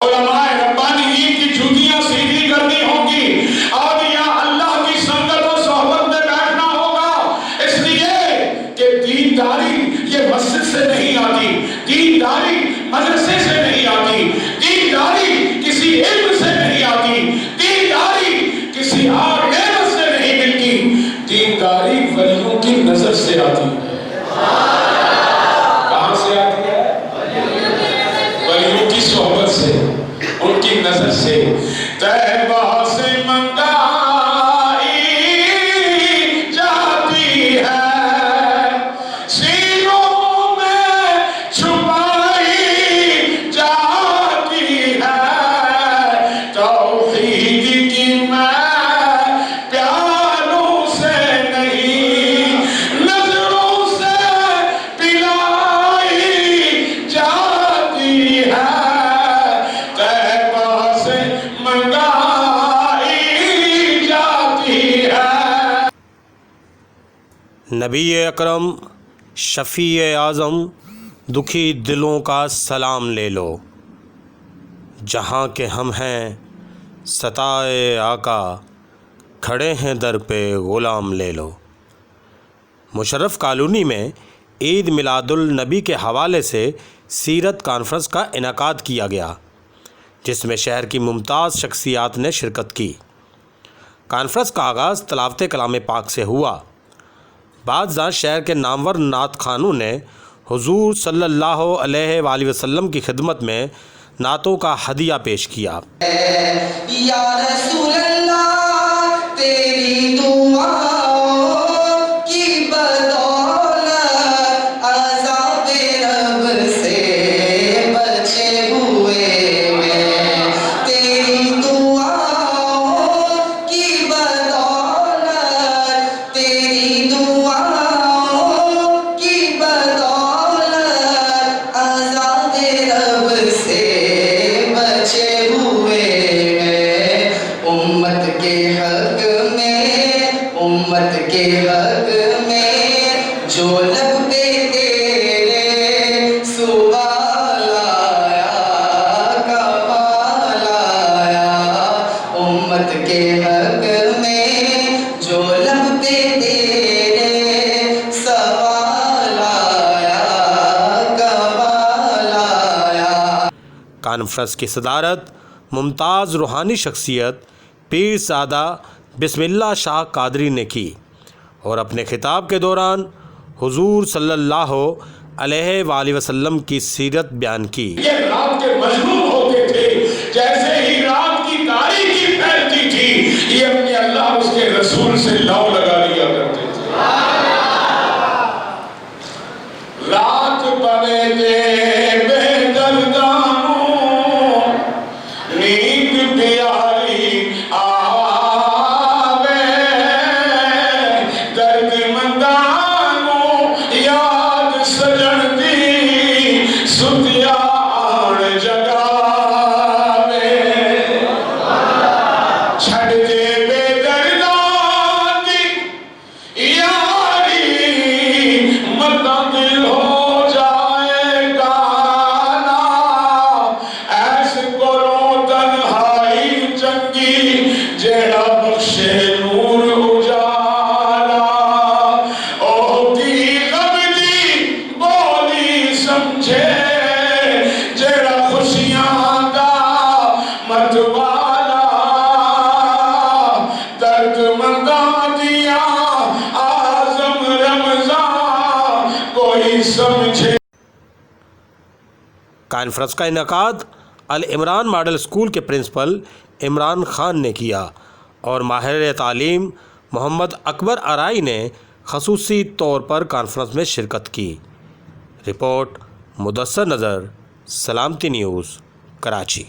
علماء ربانیین کی جھوٹیاں سیدھی کرنی ہوگی اور یا اللہ کی سنگت و صحبت میں بیٹھنا ہوگا، اس لیے کہ دینداری یہ مسجد سے نہیں آتی، دینداری مدرسے سے نہیں آتی، دینداری کسی علم سے نہیں آتی، دینداری کسی اور نعمت سے نہیں ملتی، دینداری ولیوں کی نظر سے آتی ہے۔ کہاں سے آتی ہے؟ ولیوں کی صحبت سے، ان کی نظر سے۔ طیبہ سے منگائی جاتی ہے، سینوں میں چھپائی جاتی ہے، توحید کی میں پیالوں سے نہیں نظروں سے پلائی جاتی ہے، طیبہ سے منگائی جاتی ہے۔ نبی اکرم شفیع اعظم دکھی دلوں کا سلام لے لو، جہاں کے ہم ہیں ستائے آقا، کھڑے ہیں در پہ غلام لے لو۔ مشرف کالونی میں عید میلاد النبی کے حوالے سے سیرت کانفرنس کا انعقاد کیا گیا، جس میں شہر کی ممتاز شخصیات نے شرکت کی۔ کانفرنس کا آغاز تلاوت کلام پاک سے ہوا۔ بعد ازاں شہر کے نامور نعت خوانوں نے حضور صلی اللہ علیہ وآلہ وسلم کی خدمت میں نعتوں کا ہدیہ پیش کیا۔ یا رسول اللہ تیری دعاؤں کی بدولت عذاب رب سے بچے ہوئے ہیں، تیری دعاؤں کی بدولت، تیری دعاؤں کی بدولت عذاب رب سے بچے ہوئے ہیں۔ امت کے حق میں جو لب پہ تیرے سوال آیا کمال آیا، امت کے حق میں جو لب پہ تیرے سوال آیا کمال آیا۔ کانفرنس کی صدارت ممتاز روحانی شخصیت پیر سادہ بسم اللہ شاہ قادری نے کی اور اپنے خطاب کے دوران حضور صلی اللہ علیہ وآلہ وسلم کی سیرت بیان کی۔ یہ رات کے مجنون ہوتے تھے، جیسے ہی رات کی تاریکی پھیلتی تھی یہ اپنے اللہ اس کے رسول سے لو لگا لیا کرتے تھے۔ رات پڑے دے بے دردانوں نیند پیاری آوے، درد مندانوں یاد سجن دی ستیا آن جگاوے، چھڑ دے بے دردان دی یاری، مطلع دل ہو جائے گانا، ایس کرو تنہائی چنگی جیڑا بخشے نور اجالا، او دی غم دی بولی سمجھے جیڑا خوشیاں دا متوالا، درد منداں دیاں آزم رمضان کوئی سمجھے۔ کانفرنس کا انعقاد العمران ماڈل اسکول کے پرنسپل عمران خان نے کیا اور ماہر تعلیم محمد اکبر ارائی نے خصوصی طور پر کانفرنس میں شرکت کی۔ رپورٹ مدثر نظر، سلامتی نیوز، کراچی۔